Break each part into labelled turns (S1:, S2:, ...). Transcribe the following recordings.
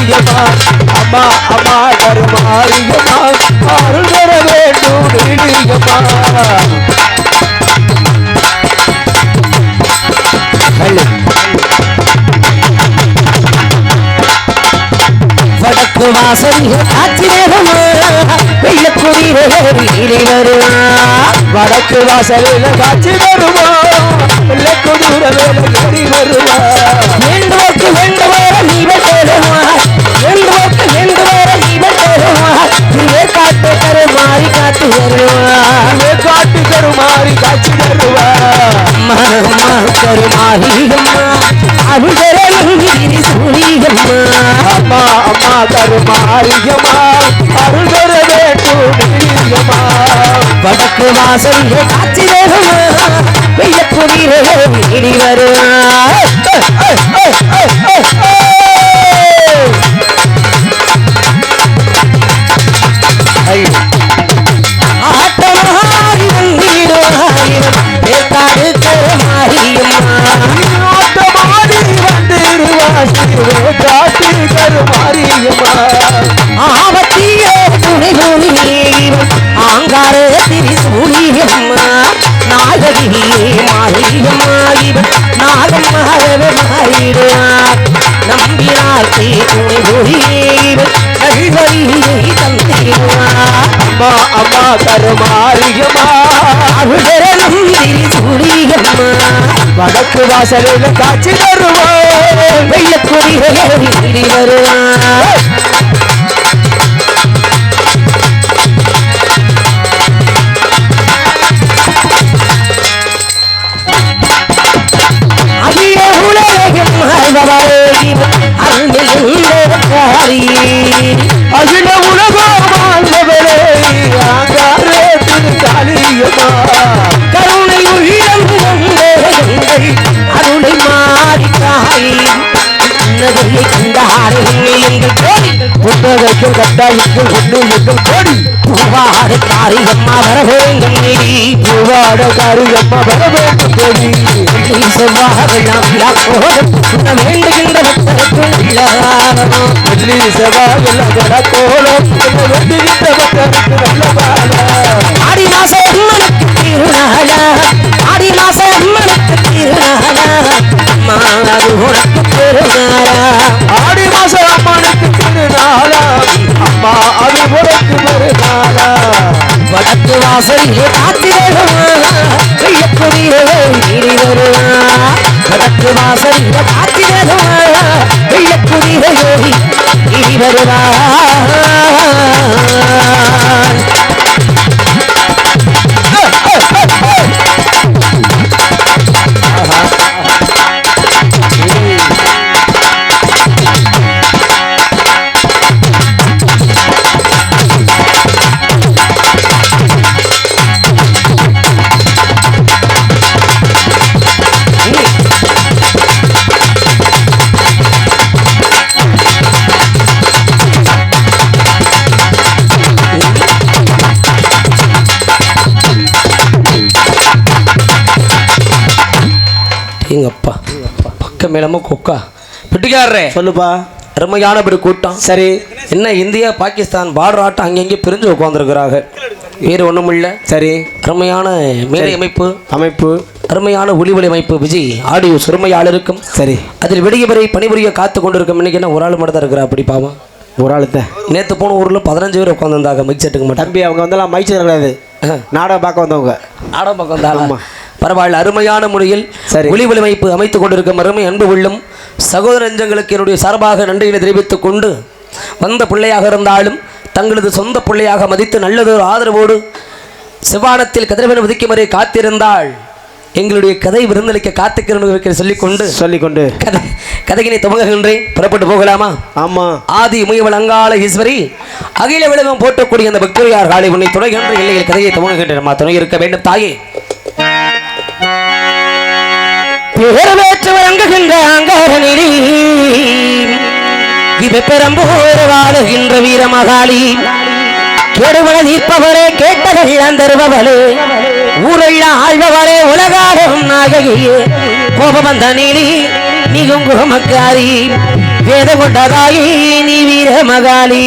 S1: மாரியம்மா அம்மா அம்மா கருமாரியம்மா அருள் தர வேண்டும் நீடியம்மா
S2: வடக்கு வாசல் காட்சி நேரமா வெள்ளக்குடியிலே வருவா
S1: வடக்கு வாசலில் காட்சி வருமா வெள்ளக்குடியிலே வருவா
S2: வேண்டுவோக்கு வேண்டுவோர நீவ தேடுவா வேண்டுவோக்கு வேண்டுவோர நீவ தேடுவா இங்கே காட்டு கருமாறி காத்து வருவா
S1: காட்டு கருமாறி காட்சி வருவா
S2: அம்மா அம்மா கருமாறி அம்மா அருள்தரே சூரியம்மா
S1: அம்மா அம்மா கருமாரியம்மா அருள் தர வேண்டும் நீடியம்மா
S2: வடக்கு வாசல் காட்சி வேணுமா வெள்ளக்குடியிலே வீடி வருவா ஆட்டமாரி வந்திடுவாயிரம் ஏற்காடு கருமாரியம்மா
S1: ஆட்டமாடி வந்திருவா காட்டு கருமாரியம்மா
S2: ஆவத்தியே துணை துணிவீரம் ஆங்கார திரிசூலியம்மா நாகரியே மாரியம்மா இவன் நாகம் மகவே மாறிடுவார் நம்பினார்த்தே துணை துணிவீரம் நல்வழியை தந்திடுவார்
S1: அம்மா அம்மா கருமாரியம்மா
S2: அருளரும் திரிசூலியம்மா
S1: வடக்கு வாசலில் காட்சி வருவா
S2: வெள்ளக்குடியிலே வீடி வருவார் அகில உலகம் வாழ்பவரே அருள்மிகுந்தாரி
S1: அகில உலகம் வாழ்ந்தவரே ஆங்காரே திருக்காளியம்மா
S2: கருணை உள்ளம் கொண்டே அருளை மாறித்தாய் நகையை கண்டாரே எங்கள் கோடி
S1: புத்தகத்தில் கட்டாயத்தில் ஒன்று எங்கள் கோடி
S2: பூவாடு காரியம்மா வரவேங்கம் நீடி
S1: பூவாட காரியம்மா வர வேண்டும் தேவி
S2: செவ்வாகலாம் உன்ன வேண்டுகின்ற பக்தருக்கு உள்ளதாரணும்
S1: வெள்ளி செவ்வாய் கோலம் வேண்டுகின்ற பக்தருக்கு நல்ல பாலா
S2: ஆடி மாச அம்மனுக்கு திருநாளா ஆடி மாச அம்மனுக்கு திருநாளா மாது உனக்கு திருநாளா
S1: ஆடி மாசம் அம்மனுக்கு திருநாளா அம்மா அது உனக்கு மறுநாளா
S2: வடக்கு வாசலிலே காத்தி வருவா வெள்ளக்குடியிலே வீடி வருவா வடக்கு வாசலிலே காத்தி வருவா வெள்ளக்குடியிலே வீடி வருவா எங்கப்பா பக்கம் மேலமா கொக்கா பிட்டுக்காரரே
S1: சொல்லுப்பா
S2: அருமையான ஒரு கூட்டம்
S1: சரி
S2: என்ன இந்தியா பாகிஸ்தான் பார்டர் ஆட்டம் அங்கங்கே பிரிஞ்சு உட்காந்துருக்கிறாங்க வேறு ஒன்றும் இல்லை
S1: சரி
S2: அருமையான மேடை
S1: அமைப்பு
S2: அருமையான ஒளிவொலி அமைப்பு விஜய் ஆடியோ சுருமையால் இருக்கும்
S1: சரி
S2: அதில் விடிய வரை பணிபுரிய காத்து கொண்டு இருக்கும் இன்னைக்கு என்ன ஒரு ஆள் மட்டும் தான் இருக்கிறா அப்படி பாவம்
S1: ஒரு ஆள் தான்
S2: நேற்று போன ஊரில் 15 பேர் உட்காந்துருந்தாங்க மைக் செட்டுக்கு மட்டும்
S1: தம்பி அவங்க வந்தெல்லாம் மைக் செட் கிடையாது நாடகம் பார்க்க வந்தவங்க
S2: நாடகம் பக்கம் வந்தாங்க பரவாயில்ல அருமையான முறையில் ஒளிவொலி அமைப்பு அமைத்துக் கொண்டிருக்கும் அருமை அன்பு உள்ளம் சகோதர நெஞ்சங்களுக்கு என்னுடைய சார்பாக நன்றிகளை தெரிவித்துக் கொண்டு வந்த பிள்ளையாக இருந்தாலும் தங்களது சொந்த பிள்ளையாக மதித்து நல்லதொரு ஆதரவோடு சிவானத்தில் கதிரவன் உதிக்கும் வரை காத்திருந்தாள் எங்களுடைய கதை விருந்தளிக்க காத்துக்கிறேன் சொல்லிக்கொண்டு கதையினை துவங்குகின்றேன். புறப்பட்டு போகலாமா?
S1: ஆமா.
S2: ஆதி முயவள் அங்காள ஈஸ்வரி அகில விலகம் போட்டக்கூடிய அந்த பக்தரியார் காலை உன்னை துணைகின்ற எல்லையில் கதையை துவங்குகின்றன. துணை இருக்க வேண்டும் தாயே. பேரவேற்று வழங்குகின்ற அங்காரனில் இது பெரம்பூர் வாழுகின்ற வீரமகாளி கெடுவன தீர்ப்பவரே கேட்டதெல்லாம் தருபவளே ஊரெல்லாம் ஆழ்பவளே உலகாடும் நாயகியே கோபவந்த நீலி நீ குங்குமக்காரி வேத கொண்டதாயி நீ வீர மகாளி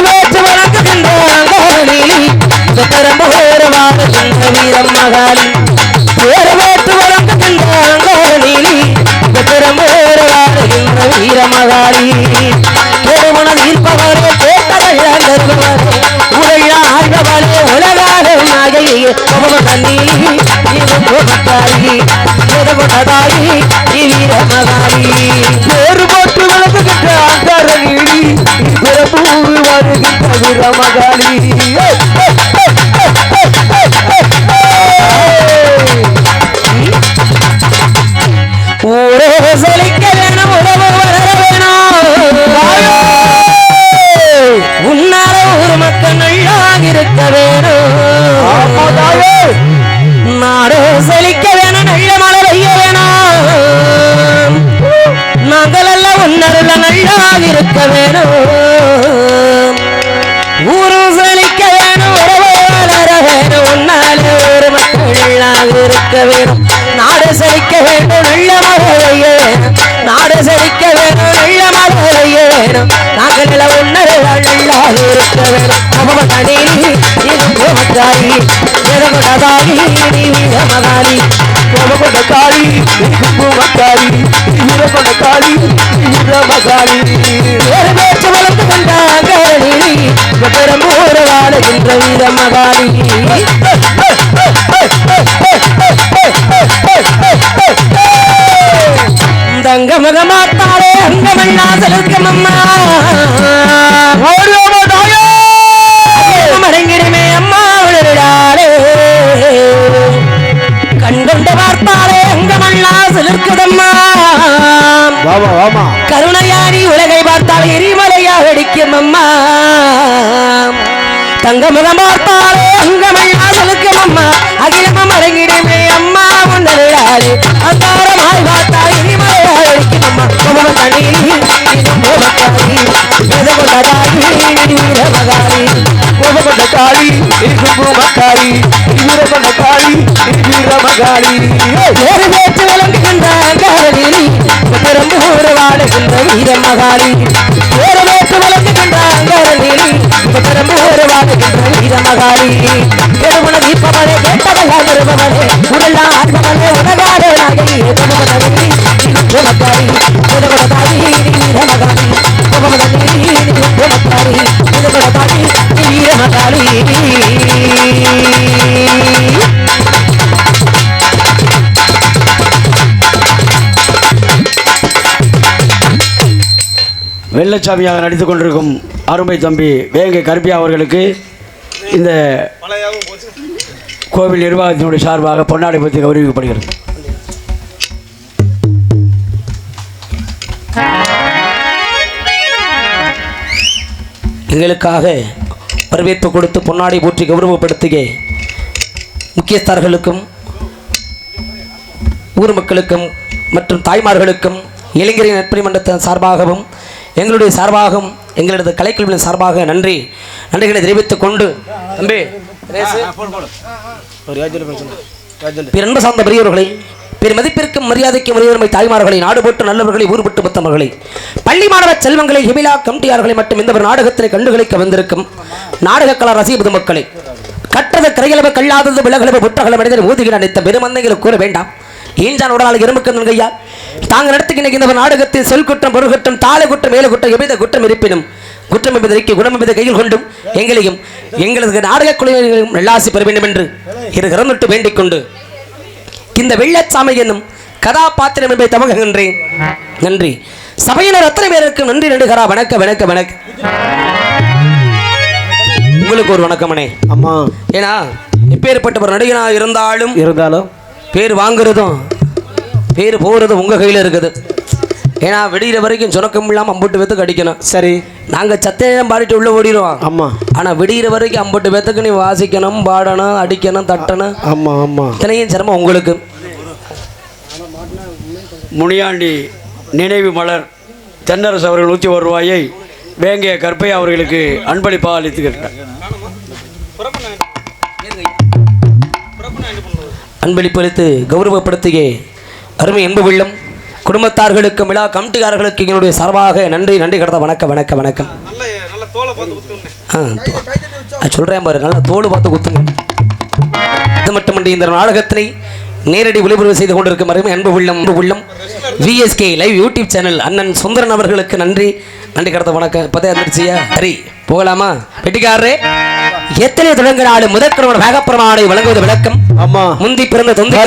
S2: வேற்று வழங்குகின்ற வீரம் மகாளி வேற்று வழங்குகின்ற வீர மகாளி பெருமண ஈர்ப்பவரே கேட்டவரே உலக ஆழ்பவரே உலகாத நாயகி வீர மகாளி வேறு போட்டு வழங்குகின்ற ஆங்காரகிரி பிரபு வருகின்ற வீர மகாளி ஊரே செழிக்க வேணும் உறவு வளர வேணும் உன்னார ஒரு மக்கள் நல்லாக இருக்க வேணும் நாடு செழிக்க வேணும் நல்ல மழை பெய்ய வேணும் நாங்கள் எல்லாம் உன்னருள நல்லாக இருக்க வேணும் ஊரு செழிக்க வேணும் உறவு வளர வேணும் உன்னால ஒரு மக்கள் நல்லாக இருக்க வேணும் நாடு செழிக்க வேண்டும் நல்ல மழைய வேணும் நாடு செழிக்க வேண்டும் நல்ல மழைய வேணும் நாங்கள் உன்னரை நல்லாக இருக்க வேணும் கோபமகாளி நீ வீர மகாளி கோபமகாளி குங்குமக்காரி வீரமகாளி வீர மகாளி வேறு பேச்சு வளர்ந்து கொண்டாங்க பெரும்பூர் வாழுகின்ற வீர மகாளி தங்க முகமாத்தாரே அங்கமண்ணா செலுக்கமம்மா மடங்கிடுமே அம்மா விழுடாரே கண்கொண்ட பார்த்தாரே அங்கமண்ணா செலுக்குதம்மா கருணையாரி உலகை பார்த்தால் எரிமலையா வெடிக்கும் அம்மா தங்க முகம் பார்த்தாரே அங்கமண்ணா செலுக்கும் அம்மா அகிலமும் மடங்கிடுமே அம்மா உண்டருடாரே அந்தாரமாய் பார்த்தால் எரிமலையா வெடிக்கும் அம்மா கோபமகாளி கோபமகாளி குங்குமக்காரி வீரமகாளி வீரமகாளி வேறு பேச்சு விளங்குகின்ற காரணி பெரும்பூர் வாழுகின்ற வீரமகாளி வேறு பேச்சு விளங்குகின்ற காரணி பெரும்பூர் வாழுகின்ற வீரமகாளி பெருமண தீபவரே கேட்டவரே நிறுவவரே உடல் ஆத்மவரே உலகாத நாயகி கோபமகாளி குங்குமக்காரி வீரமகாளி வீரமகாளி கோபமகாளி குங்குமக்காரி வீரமகாளி வீரமகாளி
S1: வெள்ளச்சாமியாக நடித்துக் கொண்டிருக்கும் அருமை தம்பி வேங்கை கருப்பியா அவர்களுக்கு இந்த கோவில் நிர்வாகத்தினுடைய சார்பாக பொன்னாடை பற்றி கௌரவிக்கப்படுகிறது.
S2: எங்களுக்காக வரவேற்பு கொடுத்து பொன்னாடை போற்றி கௌரவப்படுத்திய முக்கியஸ்தர்களுக்கும் ஊர் மக்களுக்கும் மற்றும் தாய்மார்களுக்கும் இளைஞரின் நட்பணி மன்றத்தின் சார்பாகவும் எங்களுடைய சார்பாகவும் எங்களது கலைக்குழுவின் சார்பாக நன்றிகளை தெரிவித்துக் கொண்டு தம்பி அன்பு சார்ந்த பெரியவர்களை மதிப்பிற்கும் மரியாதைக்கும் மரியாதை தாய்மார்களை நாடு போட்டு நல்லவர்களை ஊர் போட்டு மத்தவர்களை பள்ளி மாணவ செல்வங்களை ஹிமிலா கமிட்டியார்களை மற்றும் இந்த ஒரு நாடகத்தினை கண்டுகளிக்க வந்திருக்கும் நாடக கலா ரசிக மக்களை கட்டத கரையளவு கல்லாதது விலகளவு புற்றகளவு மனிதன் ஊதுகிற அனைத்த பெருமந்தைகளை கூற வேண்டாம் ஈஞ்சான் உடலால் எறும்புக்கு நன்கையா தாங்கள் நடத்துகின்ற இந்த நாடகத்தில் சொல் குற்றம் பொருள் குற்றம் தாள குற்றம் மேல குற்றம் எவ்வித குற்றம் இருப்பினும் குற்றம் என்பதற்கு குணம் என்பதை கையில் கொண்டும் எங்களையும் எங்களது நாடக குழுவினரையும் நல்லாசி பெற வேண்டும் என்று இருகரம் விட்டு வேண்டிக் கொண்டு இந்த வெள்ளச்சாமி என்னும் கதாபாத்திரம் என்பதை தமகுகின்றேன். நன்றி. சபையினர் அத்தனை பேருக்கு நன்றி நடுகிறா. வணக்கம் வணக்கம் வணக்கம். உங்களுக்கு ஒரு வணக்கமனே.
S1: அம்மா
S2: ஏன்னா எப்பேற்பட்ட ஒரு நடிகனா இருந்தாலும் பேர் வாங்குறதும் பேர் போகிறதும் உங்கள் கையில் இருக்குது. ஏன்னா வெடிகிற வரைக்கும் சுணக்கம் இல்லாமல் அம்பட்டு பேத்துக்கு அடிக்கணும். சரி, நாங்கள் சத்தேனம் பாடிட்டு உள்ளே ஓடிடுவோம். ஆமாம். ஆனால் வெடிகிற வரைக்கும் அம்பட்டு பேத்துக்கு நீ வாசிக்கணும், பாடணும், அடிக்கணும், தட்டணும். ஆமாம் ஆமாம். இத்தனையும் சிரமம் உங்களுக்கு.
S1: முனியாண்டி நினைவு மலர் தென்னரசு அவர்கள் 101 ரூபாயை வேங்கிய கற்பையா அவர்களுக்கு அன்பளிப்பாக அளித்துக்கிறார்.
S2: அன்பளிப்பளித்து கௌரவப்படுத்திய அருமை அன்பு வெள்ளம் குடும்பத்தார்களுக்கும் விழா கமிட்டிக்காரர்களுக்கு என்னுடைய சார்பாக நன்றி கடத்த வணக்கம் வணக்கம் வணக்கம். சொல்கிறேன் பாரு, நல்லா தோல் பார்த்து குத்துங்க. இது மட்டுமன்றி இந்த நாடகத்தினை நேரடி ஒளிபரப்பு செய்து கொண்டிருக்கும் அருமை அன்பு உள்ளம் விஎஸ்கே லைவ் யூடியூப் சேனல் அண்ணன் சுந்தரன் அவர்களுக்கு நன்றி கடத்த வணக்கம். இப்போதான் இருந்துச்சியா? சரி போகலாமா? வெட்டிக்காரரே, எத்தனை தொடங்கினாலும் முதற்கணவன் வேகப்பிரமாணை வழங்குவது விளக்கம். முந்தி பிறந்த தொந்தி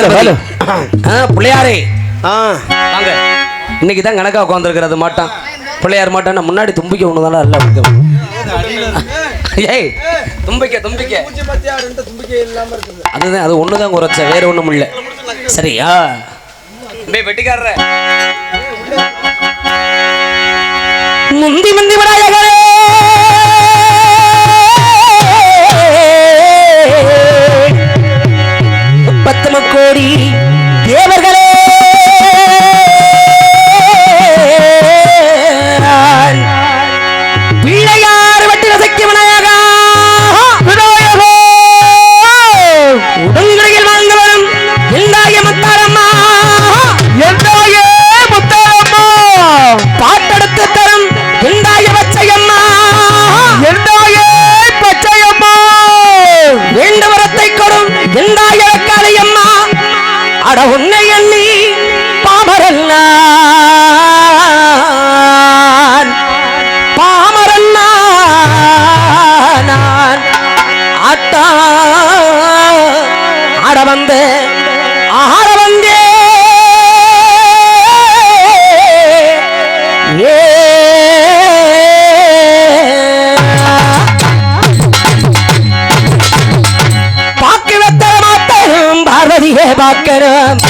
S2: பிள்ளையாரே வாங்க. இன்னைக்கு தான் கணக்கா உட்காந்துருக்கிறது மாட்டான் பிள்ளையார் மாட்டான். முன்னாடி தும்பிக்க ஒன்று தானே அல்ல ஏய் தும்பிக்க அதுதான், அது ஒன்று தான் குறைச்ச, வேற ஒன்றும் இல்லை. சரியா வெட்டிக்காரர முந்தி முந்தி விடாயகரே கோடி தேவர்களே பிள்ளையார் வட்டி ரசைக்கு விநாயகா உடன்கரையில் வாழ்ந்து வரும் எந்தாய முத்தாரம்மா பாட்டெடுத்து தரும் எந்தாய பச்சையம்மா வேண்டுவரத்தை கொடும் எந்தாய காளியம்மா அட உன்னை எண்ணி பாமரன் நான் ஆட்டா ஆட வந்தே ஆட வந்தே பாக்கி வெத்தர மாத்தரும் பார்வதியே பார்க்கிறோம்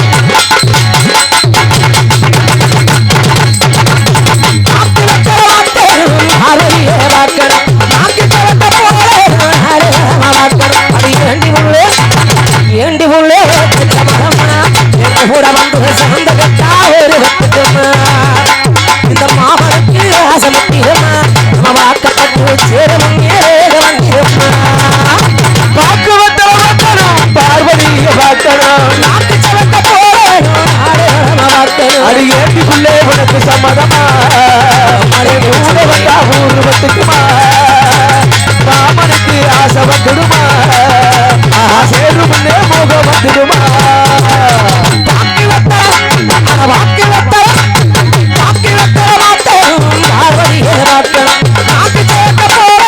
S2: இந்த மாமனுக்கு ஆசமத்தியமா நம்ம வாக்கப்பட்டு சேரவும் பார்வதிய பார்க்கணும் நாட்டு சவத்த போறேன் அது ஏட்டிக்குள்ளே உனக்கு சம்மதமா ஊர்வத்துக்குமா மாமனுக்கு ஆசை வந்துடுமா சேரு முன்னே மோகம் வந்துடுமா வாக்கி வத்தர மாத்தரும் பார்வதியே பார்க்கணும் நாட்டு சவத்த போறேன்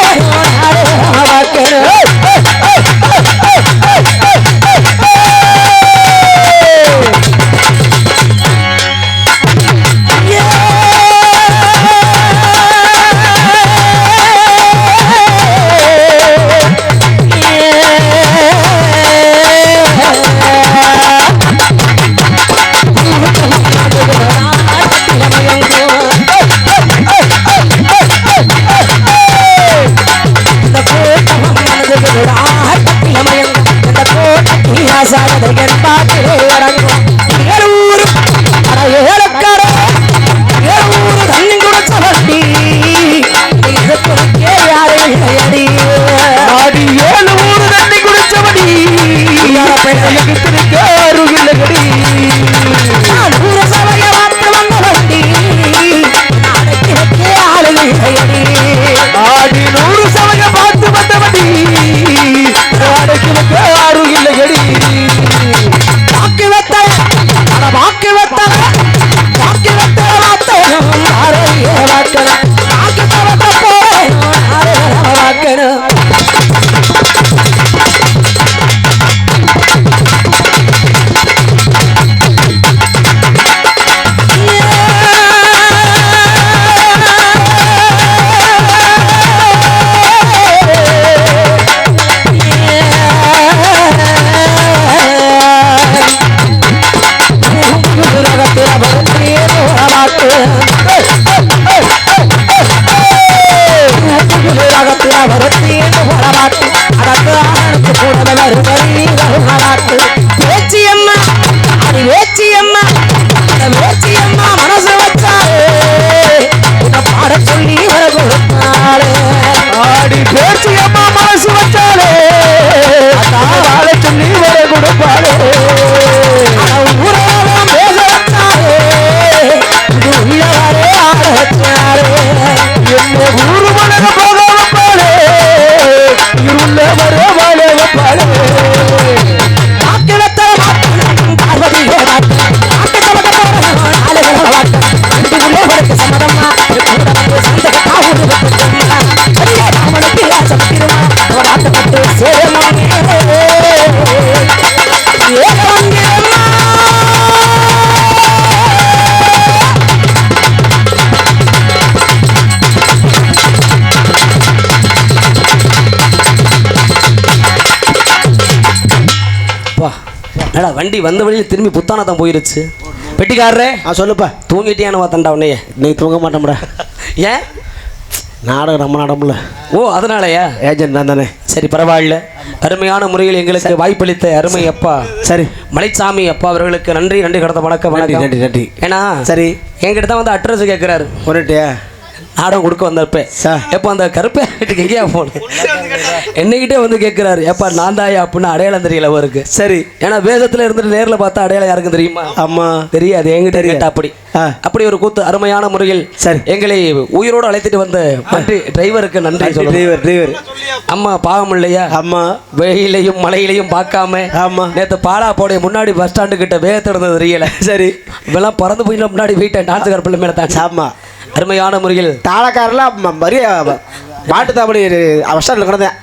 S2: என்னடா வண்டி வந்த வழியில் திரும்பி புத்தானதான் போயிருச்சு. பெட்டிக்காரரே
S1: சொல்லுப்பா.
S2: தூங்கிட்டியான்னு பார்த்தண்டா உன்னையே.
S1: நீ தூங்க மாட்டோம்டா.
S2: ஏன்?
S1: நாடகம் நம்ம நாடகம்ல.
S2: ஓ அதனாலயா? ஏஜென்ட் நான் தானே. சரி பரவாயில்ல. அருமையான முறையில் எங்களுக்கு வாய்ப்பளித்த அருமை அப்பா சரி மலைச்சாமி அப்பா அவர்களுக்கு நன்றி. நன்றி கடந்த வணக்கம். வணக்கம். நன்றி நன்றி. ஏன்னா சரி என்கிட்ட தான் வந்து அட்ரஸ் கேட்குறாரு. ஒருட்டியா நாடகம் கொடுக்க வந்தப்ப எப்போ அந்த கருப்பை வீட்டுக்கு எங்கேயா போகணும் என்னைக்கிட்டே வந்து கேட்குறாரு. எப்பா நான் தாயா அப்படின்னு அடையாளம் தெரியல அவருக்கு. சரி ஏன்னா வேதத்தில் இருந்துட்டு நேரில் பார்த்தா அடையாளம் யாருக்கும் தெரியுமா? ஆமா தெரியாது. என்கிட்ட கேட்டா அப்படி ஒரு கூத்து அருமையான முறையில் சரி எங்களை உயிரோடு அழைத்துட்டு வந்த வண்டி டிரைவருக்கு நன்றி. டிரைவர் அம்மா பாவம் இல்லையா? அம்மா வெயிலையும் மழையிலையும் பார்க்காம ஆமா நேற்று பாலா போடைய முன்னாடி பஸ் ஸ்டாண்டு கிட்ட வேகத்தை இருந்தது தெரியல. சரி இப்பெல்லாம் பறந்து போய் முன்னாடி வீட்டை டான்ஸுக்கார பிள்ளை மேலே தான். ஆமா அருமையான முறையில் தாளக்காரெல்லாம் மரிய மாட்டு தாப்படி அவசரம் கிடந்தேன்.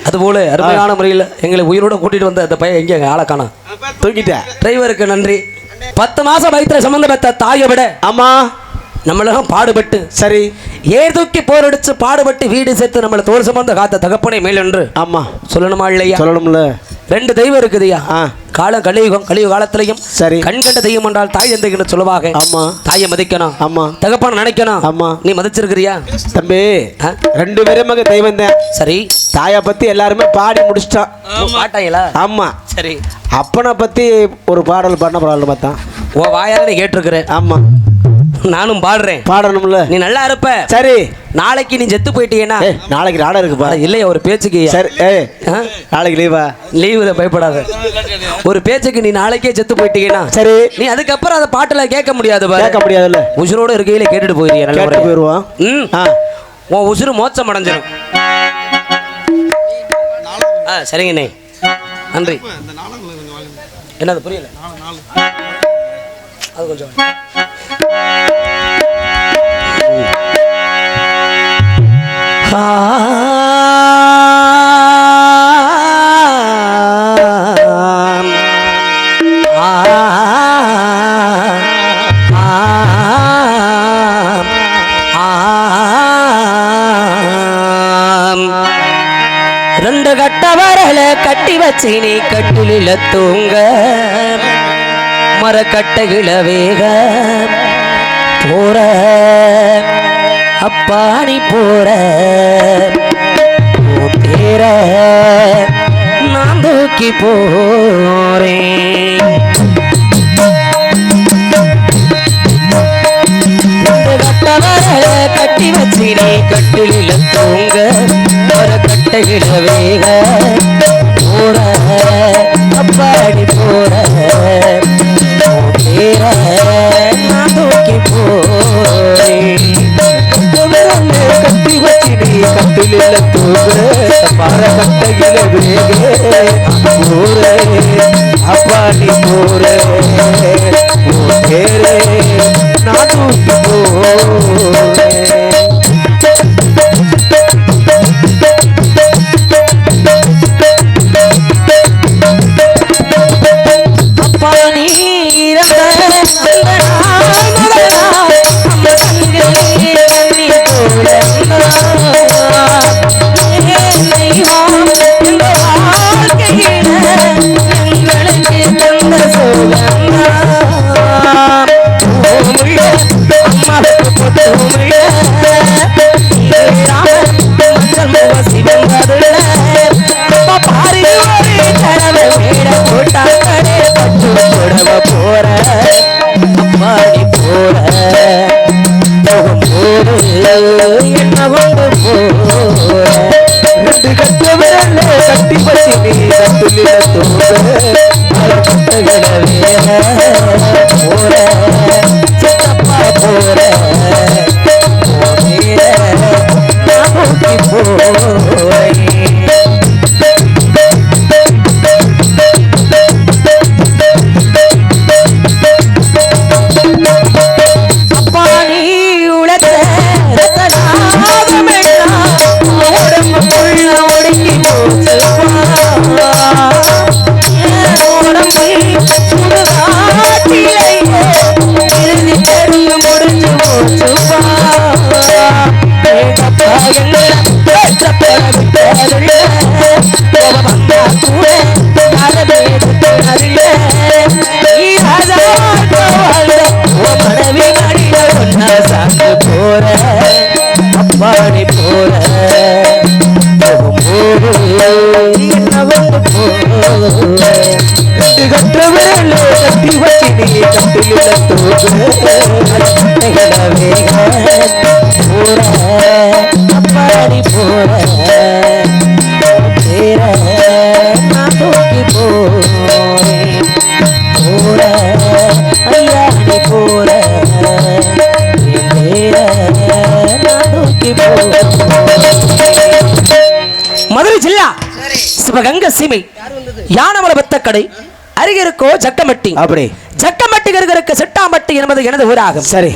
S2: அதுபோல அருமையான முறையில் எங்களை உயிரோடு கூட்டிட்டு வந்த அந்த பையன் எங்கே ஆளை காணோம் தூக்கிட்டேன். டிரைவருக்கு நன்றி. 10 மாசம் வயிற்றுல சம்பந்த பெற்ற தாயை விட ஆமா நம்மளும் பாடுபட்டு சரி ஏதூக்கி போரடிச்சு பாடுபட்டு வீடு சேர்த்து நம்மளை தோல் சம்பந்த காத்த தகப்பனை மேல் என்று ஆமா சொல்லணுமா இல்லையா? சொல்லணும்ல. 2 தெய்வம் இருக்குதுயா. காலம் கலியுகம் காலத்திலையும் சரி கண் கண்ட தெய்வம் என்றால் தாய் தந்தைன்னு சொல்லுவாங்க. ஆமா தாயை மதிக்கணும். ஆமா தகப்பன நினைக்கணும். ஆமா நீ மதிச்சிருக்கிறியா? தம்பி 2 பேரும் மக தெய்வம் தான். சரி தாயை பத்தி எல்லாருமே பாடி முடிச்சிட்டான். பாட்டாங்களா? ஆமா சரி அப்பனை பத்தி ஒரு பாடல் பண்ண பரவாயில்ல பார்த்தான். ஓ வாயால நீ கேட்டிருக்கிறேன். ஆமா நானும் பாடுறேன். பாடணும்ல. நீ நல்லா இருப்ப. சரி நாளைக்கு நீ செத்து போயிட்டீங்கன்னா நாளைக்கு நாடகம் இருக்குப்பா. இல்லையா ஒரு பேச்சுக்கு சரி நாளைக்கு லீவா? லீவுல பயப்படாத. ஒரு பேச்சுக்கு நீ நாளைக்கே செத்து போயிட்டீங்கன்னா சரி நீ அதுக்கப்புறம் அதை பாட்டுல கேட்க முடியாது. கேட்க முடியாதுல்ல. உசுரோட இருக்கையில கேட்டுட்டு போயிருக்கீங்க. நல்லா போயிருவோம். உன் உசுறு மோட்சம் அடைஞ்சிடும். சரிங்கண்ணே நன்றி. என்னது புரியல? அது கொஞ்சம் ரெண்டு கட்ட வரல கட்டி வச்சு நீ கட்டில தூங்க மரக்கட்டைகள வேக போற அப்பாணி போற பேர நான் தூக்கி போறேன். கட்டி வச்சு நீ கட்டில தூங்க மரக்கட்டைகள வேக போற அப்பாணி போற நான் தூக்கி போறேன். கட்டி வச்சு நீ கட்டில தூங்க மரக்கட்டைகள வேக போற அப்பாணி போற நான் தூக்கி போறேன். ஒற்ற விரலே கட்டி வச்சு நீ கட்டில தூக்கு போற அப்பாடி போற தேர நான் தூக்கி போறேன் போற ஐயாடி போற நான் தூக்கி போறேன். மதுரை ஜில்லா சிவகங்கை சீமை யானமல பத்தக்கடை அருகே இருக்கோ ஜக்கமட்டி.
S1: அப்படி
S2: ஜக்கமட்டி இருக்க சிட்டாம்பட்டி என்பது எனது ஊராகும்.
S1: சரி,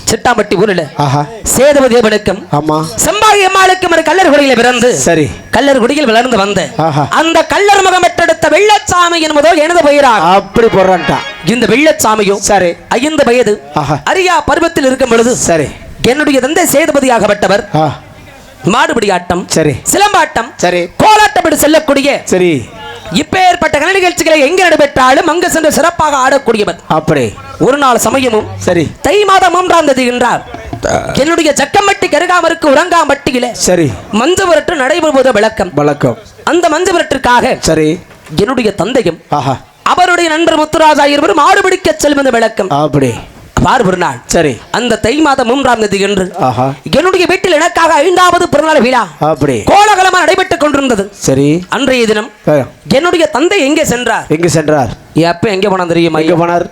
S2: சிட்டாம்பட்டி ஊரில்
S1: ஆஹா
S2: சேதுபதி தேவனுக்கும்
S1: ஆமா
S2: செம்பாகி அம்மாளுக்கும் ஒரு கல்லர் குடியில் பிறந்து
S1: சரி
S2: கல்லர் குடியில் வளர்ந்து வந்த
S1: ஆஹா
S2: அந்த கல்லர் முகம் பெற்றெடுத்த வெள்ளச்சாமி என்பதோ எனது பெயராகும்.
S1: அப்படி போடுறான்டா.
S2: இந்த வெள்ளச்சாமியும்
S1: சரி
S2: 5 வயது
S1: ஆஹா
S2: அரியா பருவத்தில் இருக்கும் பொழுது
S1: சரி
S2: என்னுடைய தந்தை சேதுபதியாகப்பட்டவர்
S1: ஆ
S2: மாடுபிடி ஆட்டம்
S1: சரி
S2: சிலம்பாட்டம்
S1: சரி
S2: கோலாட்டப்படி செல்லக்கூடிய
S1: சரி
S2: இப்பேற்பட்ட கலை நிகழ்ச்சிகளை எங்க நடைபெற்றாலும் அங்கு சென்று சிறப்பாக ஆடக்கூடியவர்.
S1: அப்படி
S2: ஒரு நாள் சமயமும்
S1: சரி
S2: தை மாதம் 3ஆம் தேதி என்றார் என்னுடைய ஜக்கம்பட்டி கருகாமருக்கு உறங்காம்பட்டியில
S1: சரி
S2: மஞ்சு விரட்டு நடைபெறுவது விளக்கம். அந்த மஞ்சு விரட்டிற்காக
S1: சரி
S2: என்னுடைய தந்தையும்
S1: ஆஹா
S2: அவருடைய நண்பர் முத்துராஜா இருவரும் மாடுபிடிக்க செல்வது விளக்கம்.
S1: அப்படி
S2: ஒரு நாள்
S1: சரி
S2: அந்த தை மாதம் 3ஆம் தேதி என்று
S1: ஆஹா
S2: என்னுடைய வீட்டில் எனக்காக 5வது பிறந்தநாள் விழா
S1: அப்படி
S2: கோலாகலமாக நடைபெற்றுக் கொண்டிருந்தது.
S1: சரி
S2: அன்றைய தினம் என்னுடைய தந்தை எங்கே சென்றார்?
S1: எங்க சென்றார்?
S2: எப்ப எங்க போனா தெரியுமா?
S1: எங்க போனார்?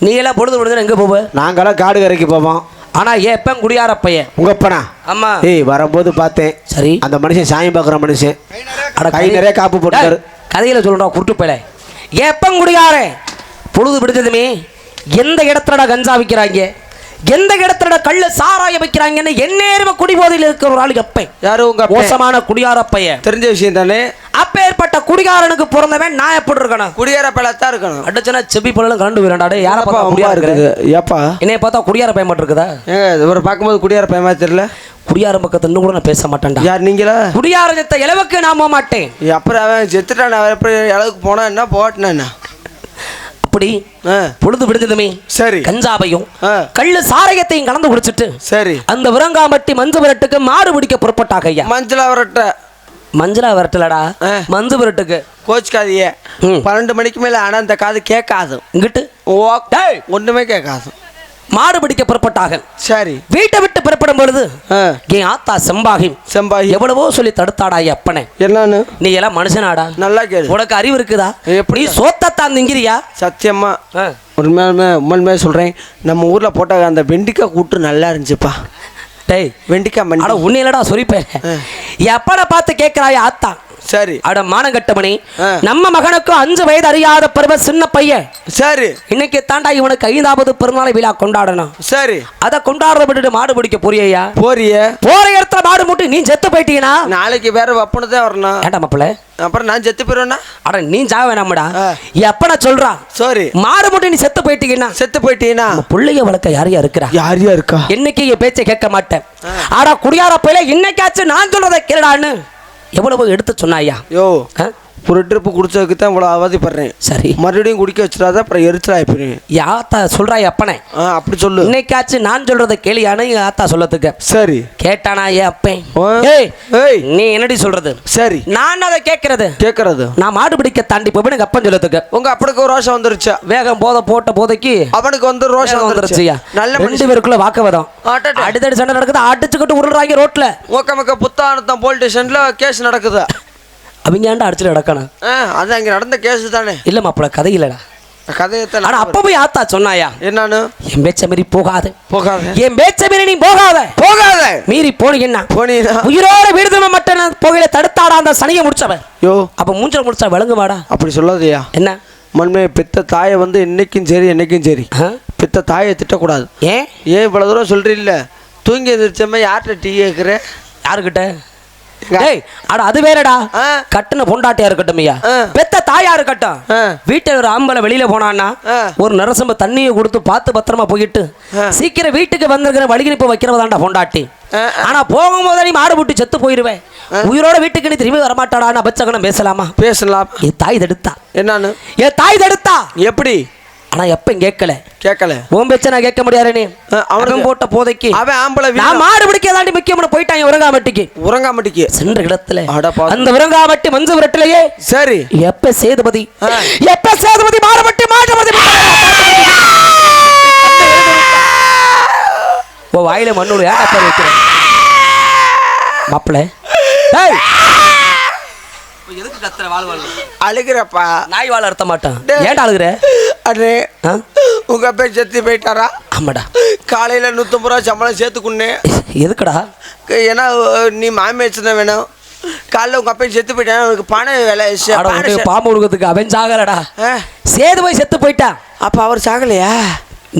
S2: நீ எல்லாம் பொழுது பொழுது எங்க போவ?
S1: நாங்கெல்லாம் காடு கரைக்கு போவோம்.
S2: ஆனா எப்ப குடியார பையன்
S1: உங்க அப்பனா?
S2: ஆமா.
S1: ஏய் வரும்போது பார்த்தேன்.
S2: சரி
S1: அந்த மனுஷன் சாயம் பார்க்குற மனுஷன். கை நிறைய காப்பு போட்டாரு.
S2: கதையில சொல்றா குருட்டு பையல. எப்ப குடியார பொழுது பிடிச்சதுமே எந்த இடத்துல கஞ்சா விற்கிறாங்க, எந்த இடத்துல கள்ள சாராய வைக்கிறாங்கன்னு எந்நேரமா குடிபோதையில் இருக்கிற ஒரு ஆளு அப்பன்.
S1: யாரு? உங்க
S2: மோசமான குடியார பையன்.
S1: தெரிஞ்ச விஷயம் தானே.
S2: அப்பேற்பட்ட குடிகாரனுக்கு பிறந்தவன் நான் எப்படி இருக்கணும்?
S1: குடியார பையத்தான் இருக்கணும்.
S2: அடிச்சனா செப்பி பழம் கண்டு விரண்டாடே. யார பார்த்தா குடியார இருக்குது? ஏப்பா என்னைய பார்த்தா குடியார பையன் மட்டும் இருக்குதா?
S1: இவரை பார்க்கும்போது குடியார பையன் மாதிரி தெரியல.
S2: குடியார பக்கத்துல இன்னும் கூட நான் பேச மாட்டேன்டா.
S1: யார் நீங்களா?
S2: குடியார செத்த இளவுக்கு நான் போக மாட்டேன்.
S1: அப்புறம் அவன் செத்துட்டான். அவன் எப்படி இளவுக்கு போனா என்ன போட்டினா
S2: அப்படி பொழுது விடுந்ததுமே
S1: சரி
S2: கஞ்சாவையும் கள்ளு சாராயத்தையும் கலந்து குடிச்சிட்டு
S1: சரி அந்த
S2: விரங்காம்பட்டி மஞ்சு விரட்டுக்கு மாடு பிடிக்க புறப்பட்டாங்க ஐயா. மஞ்சளா விரட்டலடா மஞ்சு விரட்டுக்கு.
S1: கோச்சுக்காதியே 12 மணிக்கு மேல ஆனா அந்த காது கேட்காது.
S2: இங்கிட்டு
S1: ஒண்ணுமே கேட்காது.
S2: மாடு பிடிக்க புறப்பட்டாங்க.
S1: சரி
S2: வீட்டை விட்டு புறப்படும் பொழுது என் ஆத்தா செம்பாகி எவ்வளவோ சொல்லி தடுத்தாடா அப்பனே.
S1: என்னன்னு?
S2: நீ எல்லாம் மனுஷனாடா, நல்லா கேளு, உனக்கு அறிவு இருக்குதா? எப்படி சோத்தான் திங்கிறியா? சத்தியமா
S1: உண்மையுமே சொல்றேன். நம்ம ஊர்ல போட்ட அந்த வெண்டிக்காய் கூட்டு நல்லா இருந்துச்சுப்பா. டேய் வெண்டிக்காய்
S2: ஆனா உன்னை இல்லடா சொரிப்பேன். எப்பனை பார்த்து கேட்கிறாயா ஆத்தா?
S1: சரி
S2: அட மானங்கட்டமணி, நம்ம மகனுக்கும் 5 வயது அறியாத பருவ சின்ன பையன்.
S1: சரி
S2: இன்னைக்கு தாண்டா இவனுக்கு 5வது பிறந்தநாள் விழா கொண்டாடணும். சரி அதை கொண்டாடுறத விட்டுட்டு மாடு பிடிக்க போறியா? போற இடத்துல மாடு மூட்டி நீ செத்து போயிட்டீங்கன்னா
S1: நாளைக்கு வேற வப்புனு தான் வரணும்.
S2: ஏண்டா மாப்பிள்ள
S1: அப்புறம் நான் செத்து போயிருவேன்னா?
S2: அட நீ ஜாவ வேணாமடா. எப்ப நான் சொல்றான் சரி மாடு மூட்டி நீ செத்து போயிட்டீங்கன்னா புள்ளைய வளர்க்க யாரையா இருக்கிறா? யாரையா இருக்கா? இன்னைக்கு என் பேச்சை கேட்க மாட்டேன். ஆடா குடியார பையில இன்னைக்காச்சும் நான் சொல்றதை கேளுடான்னு எவ்வளவு எடுத்து சொன்னாயா? யோ ஒரு ட்ரிப்பு குடிச்சதுக்கு தான் இவ்வளோ அவதிப்படுறேன். சரி மறுபடியும் குடிக்க வச்சிடாத, அப்புறம் எரிச்சலா போயிருவேன். யாத்தா சொல்றாய் அப்பனே? அப்படி சொல்லு. இன்னைக்காச்சும் நான் சொல்றதை கேளியானு ஆத்தா சொல்லத்துக்கு. சரி கேட்டானா ஏன் அப்பேன்? நீ என்னடி சொல்றது? சரி நான் அதை கேட்கறது நான் மாடு பிடிக்க தாண்டி போய் எனக்கு அப்பன் சொல்லத்துக்கு. உங்க அப்பனுக்கு ஒரு ரோஷம் வந்துருச்சா? வேகம் போட்ட போதைக்கு அவனுக்கு வந்து ரோஷம் வந்துருச்சுயா. நல்ல 2 பேருக்குள்ள வாக்குவாதம், அடிதடி சண்டை நடக்குது. அடிச்சுக்கிட்டு உருள்றாங்க ரோட்ல. மொக்க புத்தானத்தம் போலீஸ் ஸ்டேஷன்ல கேஸ் நடக்குது. அவங்க ஏன்டா அடிச்சுட்டு நடக்கணும்? அது அங்க நடந்த கேஸ் தானே. இல்ல மாப்பிள கதை இல்லடா, கதையத்தான். ஆனா அப்ப போய் ஆத்தா சொன்னாயா என்னன்னு? என் பேச்ச மீறி போகாத, என் பேச்ச மீறி நீ போகாத. மீறி போனீங்கன்னா உயிரோட விடுதலை மட்டும் புகையில தடுத்தாடா அந்த சனியை முடிச்சவன். யோ அப்ப மூஞ்சல் முடிச்சா விளங்குவாடா? அப்படி சொல்லாதயா. என்ன மண்மே பெத்த தாயை வந்து என்னைக்கும் சரி பெத்த தாயை திட்டக்கூடாது. ஏன் இவ்வளவு தூரம் சொல்றீல்ல? தூங்கி எந்திரிச்சமே யார்கிட்ட டீ கேட்குற? யாருக்கிட்ட? அது வேறடா. கட்டுன பொண்டாட்டியா இருக்கட்டும், பெத்த தாயா இருக்கட்டும், வீட்டுல ஒரு ஆம்பளை வெளியில போனான்னா ஒரு நரசம்ப தண்ணியை கொடுத்து பார்த்து பத்திரமா போயிட்டு சீக்கிரம் வீட்டுக்கு வந்திருக்கிற வழிகிணிப்பு வைக்கிறதாண்டா பொண்டாட்டி. ஆனா போகும்போது நீ மாடு போட்டு செத்து போயிருவேன். உயிரோட வீட்டுக்கு நீ திரும்பி வரமாட்டாடான்னு அபச்சகனம் பேசலாமா? பேசலாம். என் தாய் தடுத்தா. என்னன்னு? என் தாய் தடுத்தா. எப்படி? ஆனா எப்ப கேட்கல உன் பேச்ச நான் கேட்க முடியாது. நீ அவன் போட்ட போதைக்கு
S1: அவன் ஆம்பளை
S2: நான் மாடு பிடிக்க தாண்டி முக்கியமான போயிட்டாங்க உறங்காமட்டிக்கு சென்ற இடத்துல அந்த உறங்காமட்டி மஞ்சு விரட்டிலேயே சரி எப்ப சேதுபதி மாடுபட்டி ஓ வாயில மண்ணோடு ஏடா வைக்கிறேன் மாப்பிள்ள எதுக்கு கத்துற வாழ்
S1: அழுகிறப்பா
S2: நாய் வாழ அறுத்த மாட்டான் ஏன்டா அழுகுற
S1: அடே உங்க அப்பா செத்து போயிட்டாரா
S2: ஆமாடா
S1: காலையில 150 ரூபா சம்பளம் சேர்த்துக்குன்னே
S2: எதுக்குடா
S1: ஏன்னா நீ மாமி வச்சுதான் வேணும் காலைல உங்க அப்பா செத்து போயிட்டான் உனக்கு பணம் வேலை
S2: பாம்பு கொடுக்கறதுக்கு அவன் சாகலடா சேது போய் செத்து போயிட்டான்
S1: அப்ப அவர் சாகலையா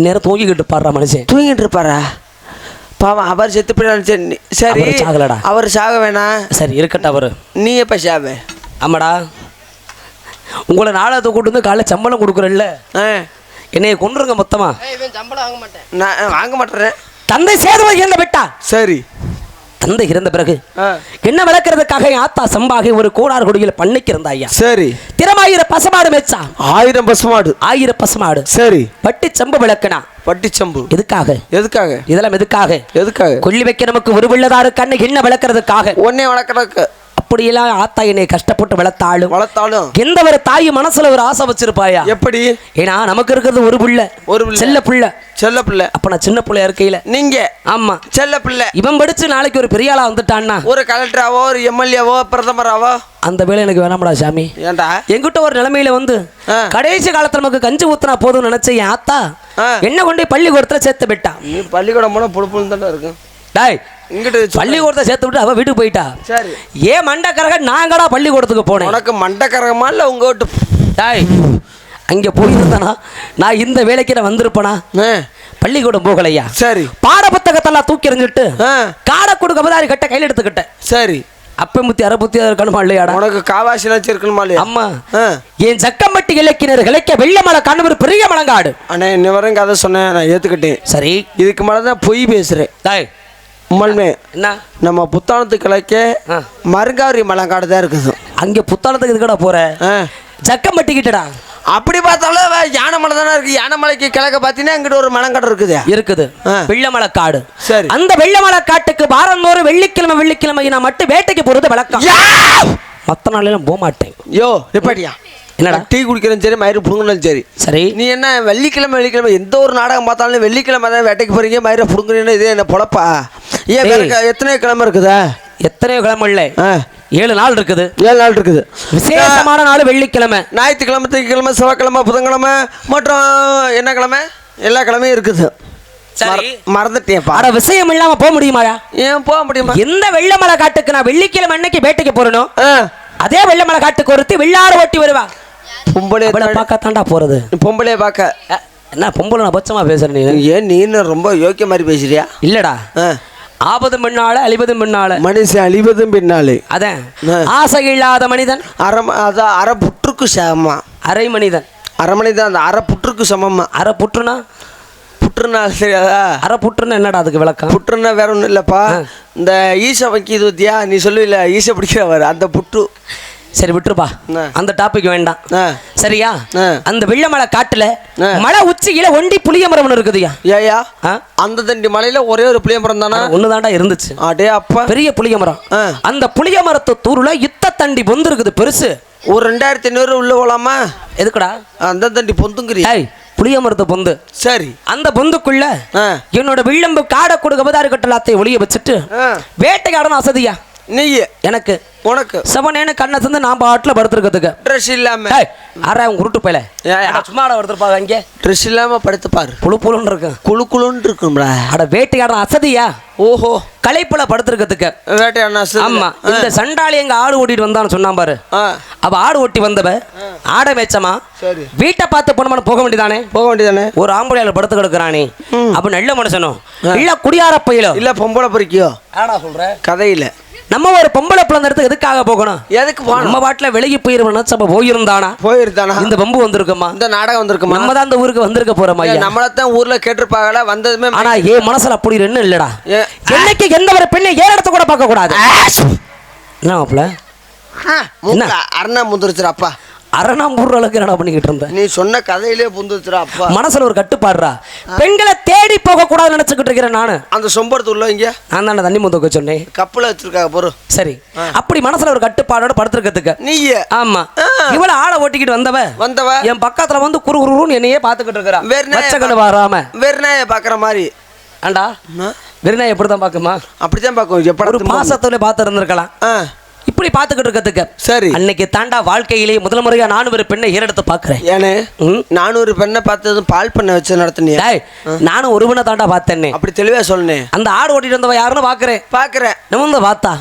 S2: நேரம் தூங்கிக்கிட்டு பாடுறா மனுஷன்
S1: தூங்கிட்டு இருப்பாரா பாவம் அவர் செத்து போயிட்டான் சரி
S2: சாகலடா அவர்
S1: சாக வேணாம்
S2: சரி இருக்கட்டும் அவரு
S1: நீ எப்ப சாவே
S2: ஆமாடா உங்களை நாளத்தை கூட்டு வந்து காலைல சம்பளம் கொடுக்குறல்ல என்னைய கொண்டுருங்க மொத்தமா
S3: சம்பளம் வாங்க மாட்டேன்
S1: நான் வாங்க மாட்டேன்
S2: தந்தை சேதுபதி இறந்த பெட்டா
S1: சரி
S2: தந்தை இறந்த பிறகு என்ன விளக்குறதுக்காக ஆத்தா சம்பாகி ஒரு கோடார் கொடியில் பண்ணைக்கு இருந்தா ஐயா
S1: சரி
S2: திறமாயிர பசுமாடு மேய்ச்சா
S1: 1000 பசுமாடு
S2: 1000 பசுமாடு
S1: சரி
S2: பட்டி சம்பு விளக்குனா
S1: பட்டி சம்பு
S2: எதுக்காக இதெல்லாம்
S1: எதுக்காக
S2: கொல்லி வைக்க நமக்கு ஒரு பிள்ளைதாரு கண்ணு என்ன விளக்குறதுக்காக
S1: ஒன்னே வளர்க்கறதுக்கு
S2: அப்படியெல்லாம் ஆத்தா என்னை கஷ்டப்பட்டு வளர்த்தாலும் எந்த ஒரு தாய் மனசுல ஒரு ஆசை வச்சிருப்பாயா
S1: எப்படி
S2: ஏன்னா நமக்கு இருக்கிறது ஒரு பிள்ளை செல்ல பிள்ளை அப்ப நான் சின்ன பிள்ளையா இருக்கையில
S1: நீங்க ஆமா செல்ல பிள்ளை
S2: இவன் படிச்சு நாளைக்கு ஒரு பெரிய ஆளா வந்துட்டான்னா
S1: ஒரு கலெக்டராவோ ஒரு எம்எல்ஏவோ பிரதமராவோ
S2: அந்த வேலை எனக்கு வேணாமடா சாமி
S1: ஏன்டா என்கிட்ட
S2: ஒரு நிலைமையில வந்து கடைசி காலத்துல நமக்கு கஞ்சி ஊத்துனா போதும்னு நினைச்ச என் ஆத்தா என்ன கொண்டு பள்ளிக்கூடத்துல சேர்த்து விட்டா
S1: நீ பள்ளிக்கூடம் போனா புழுப்புன்னு தானே இருக்கும்
S2: டாய் இங்கிட்டு பள்ளிக்கூடத்தை சேர்த்து விட்டு அவ வீட்டுக்கு போயிட்டா சரி ஏன் மண்டக்கரக நாங்கடா பள்ளிக்கூடத்துக்கு போனேன் உனக்கு
S1: மண்டக்கரகமா இல்ல உங்க வீட்டு
S2: டாய் அங்க போயிருந்தானா நான் இந்த வேலைக்கு நான் வந்திருப்பேனா பள்ளிக்கூடம் போகலையா சரி பாட புத்தகத்தெல்லாம் தூக்கி எறிஞ்சிட்டு காடை கொடுக்க பதாரி கட்ட கையில் எடுத்துக்கிட்டேன் சரி அப்பமுத்தி அரைபுத்தி இருக்கணுமா இல்லையாடா
S1: உனக்கு காவாசி இருக்கணுமா இல்லையா
S2: அம்மா என் ஜக்கம்பட்டி இலக்கினர் கிளைக்க வெள்ளமலை கண்ணூர் பெரிய மலங்காடு
S1: அண்ணே இன்ன வரைக்கும் கதை சொன்னேன் நான் ஏத்துக்கிட்டேன்
S2: சரி
S1: இதுக்கு மேலதான் பொய் பேசுறேன்
S2: டாய்
S1: உண்மையுமே
S2: என்ன
S1: நம்ம புத்தானத்து கிளைக்க மருங்காவரி மலங்காடு தான் இருக்குது
S2: அங்கே புத்தானத்துக்கு இதுக்கடா போற ஜக்கம்பட்டி கிட்டடா
S1: அப்படி பார்த்தாலும் யானை மலை தானே இருக்கு யானை மலைக்கு கிழக்க பார்த்தீங்கன்னா இங்கிட்ட ஒரு மலங்காடு இருக்குது
S2: வெள்ளமலை காடு
S1: சரி
S2: அந்த வெள்ளமலை காட்டுக்கு வாரந்தோறும் வெள்ளிக்கிழமை நான் மட்டும் வேட்டைக்கு போறது வழக்கம் மற்ற நாளெல்லாம் போக மாட்டேன்
S1: யோ நிப்பாட்டியா என்னடா டீ குடிக்கிறதும் சரி மயிறு புடுங்கினாலும் சரி
S2: சரி
S1: நீ என்ன வெள்ளிக்கிழமை எந்த ஒரு நாடகம் பார்த்தாலும் வெள்ளிக்கிழமை தான் வேட்டைக்கு போறீங்க மயிரை புடுங்குறீன்னு இதே என்ன பொழப்பா ஏன் எத்தனை கிழமை இருக்குதா
S2: எத்தனையோ கிழமை இல்லை 7 நாள் இருக்குது
S1: 7 நாள் இருக்குது
S2: விசேஷமான நாள் வெள்ளிக்கிழமை
S1: ஞாயிற்றுக்கிழமை திங்கக்கிழமை செவ்வாய்க்கிழமை புதன்கிழமை மற்றும் என்ன கிழமை எல்லா கிழமையும் இருக்குது மறந்துட்டேன்ப்பா
S2: அட விஷயம் இல்லாம போக முடியுமாயா
S1: ஏன் போக முடியுமா
S2: எந்த வெள்ளமலை காட்டுக்கு நான் வெள்ளிக்கிழமை அன்னைக்கு வேட்டைக்கு போறணும் அதே வெள்ளமலை காட்டுக்கு ஒருத்தி வெள்ளாறு ஓட்டி வருவா
S1: பொம்பளை
S2: பார்க்கத்தாண்டா போறது
S1: பொம்பளைய பார்க்க
S2: என்ன பொம்பளை நான் பச்சமா பேசுறேன் நீ
S1: ஏன் நீ ரொம்ப யோக்கிய மாதிரி பேசுறியா
S2: இல்லடா ஆபதும் பின்னால அழிவதும் பின்னால
S1: மனுஷன் அழிவதும் பின்னாலே
S2: அதான் ஆசை இல்லாத மனிதன்
S1: அரை புற்றுக்கு சமமா
S2: அரை மனிதன்
S1: அந்த அரை புற்றுக்கு சமமா
S2: அரை புற்றுனா
S1: புற்றுனா சரியாதா
S2: அரை புற்றுன்னா என்னடா அதுக்கு விளக்கம்
S1: புற்றுன்னா வேற ஒன்றும் இல்லைப்பா இந்த ஈசை வைக்கிது ஊத்தியா நீ சொல்லுவில்ல ஈசை பிடிக்கிறவர் அந்த புற்று
S2: சரி விட்டுருப்பா அந்த டாபிக் வேண்டாம் சரியா அந்த வெள்ளமலை காட்டுல மலை உச்சியில ஒண்டி புளிய மரம் இருக்குதுயா
S1: ஏயா அந்த தண்டி மலையில ஒரே ஒரு புளிய மரம் தானே
S2: ஒண்ணுதாண்டா இருந்துச்சு
S1: அடே அப்பா
S2: பெரிய புளிய மரம் அந்த புளிய மரத்து தூருல இத்த தண்டி பொந்து இருக்குது பெருசு
S1: ஒரு 2500 உள்ள போலாமா
S2: எதுக்குடா
S1: அந்த தண்டி பொந்துங்கிறியா
S2: புளிய மரத்து பொந்து
S1: சரி அந்த
S2: பொந்துக்குள்ள என்னோட வில்லம்பு காடை கொடுக்க பதாரி கட்டலாத்தை ஒளிய வச்சுட்டு வேட்டைக்காடணும் அசதியா
S1: நீ
S2: எனக்கு
S1: உனக்கு
S2: செவனேன்னு கண்ணை தந்து நான் பாட்டில் படுத்துருக்கிறதுக்கு
S1: ட்ரெஸ் இல்லாம
S2: ஆறாம் உருட்டு போயில சும்மா படுத்துருப்பாங்க இங்கே
S1: ட்ரெஸ் இல்லாம படுத்து பாரு
S2: புழுன்னு இருக்கு
S1: குழுன்னு இருக்கும்டா
S2: அட வேட்டையாடுற அசதியா
S1: ஓஹோ
S2: களைப்புல படுத்துருக்கிறதுக்கு
S1: வேட்டையாடுற
S2: ஆமா இந்த சண்டாளி எங்க ஆடு ஓட்டிட்டு வந்தான்னு சொன்னான் பாரு அவ ஆடு ஓட்டி வந்தவ ஆடை மேய்ச்சமா வீட்டை பார்த்து போனோம்னு போக வேண்டியதானே ஒரு ஆம்பளையால படுத்து கிடக்குறானே அப்ப நல்ல மனுஷனும் இல்ல குடியார பையிலோ
S1: இல்ல பொம்பளை பொறிக்கியோ
S2: ஆடா சொல்ற
S1: கதையில
S2: நம்ம ஒரு பொம்பளை பிள்ளை இடத்துக்கு எதுக்காக போகணும்
S1: எதுக்கு போகணும்
S2: நம்ம பாட்டில் விலகி போயிருந்தானா இந்த பம்பு வந்திருக்குமா இந்த நாடகம் வந்திருக்குமா நம்ம தான் இந்த ஊருக்கு வந்திருக்க போறோமா
S1: நம்மளத்தான் ஊர்ல கேட்டிருப்பாங்களா வந்ததுமே
S2: ஆனா ஏன் மனசுல அப்படி என்ன இல்லடா என்னைக்கு எந்த ஒரு பெண்ணை ஏற இடத்த கூட பார்க்க கூடாது என்ன மாப்பிள்ள
S1: அரணா முந்திருச்சுப்பா
S2: அரணாம்பூர் அளவுக்கு என்ன பண்ணிக்கிட்டு இருந்தேன்.
S1: நீ சொன்ன கதையிலே புந்துச்சுடா அப்பா.
S2: மனசுல ஒரு கட்டுப்பாடுறா. பெண்களை தேடி போக கூடாது நினைச்சுக்கிட்டு இருக்கிறேன் நானு.
S1: அந்த சொம்பரத்து உள்ள இங்க
S2: நான் தானே தண்ணி முந்துக்க சொன்னேன்.
S1: கப்பல வச்சிருக்காங்க பொறு.
S2: சரி, அப்படி மனசுல ஒரு கட்டுப்பாடோட படுத்துக்கிறதுக்கு
S1: நீ.
S2: ஆமா, இவள ஆளை ஓட்டிக்கிட்டு வந்தவ என் பக்கத்துல வந்து குறுகுறுன்னு என்னையே பாத்துக்கிட்டு இருக்கிறா. வெச்சக்கண்ணு வராம
S1: வெறுநாய பாக்குற மாதிரி.
S2: ஆண்டா, வெறுநாய் எப்படிதான் பாக்குமா? அப்படித்தான்
S1: பாக்கும். எப்ப
S2: ஒரு மாசத்துல பாத்து இருந்திருக்கலாம். இப்படி பாத்துக்கிட்டு இருக்கிறதுக்கு
S1: சரி.
S2: அன்னைக்கு தாண்டா வாழ்க்கையிலேயே முதல் முறையா நானும் ஒரு பெண்ணை ஏறெடுத்து பாக்குறேன்.
S1: ஏனே நானும் ஒரு பெண்ணை பார்த்தது பால் பண்ண வச்சு நடத்தினியா?
S2: நானும் ஒரு பெண்ணை தாண்டா பார்த்தேன்னே. அப்படி
S1: தெளிவா சொன்னேன்.
S2: அந்த ஆடு ஓட்டிட்டு வந்தவ யாருன்னு பாக்குறேன். நம்ம பார்த்தா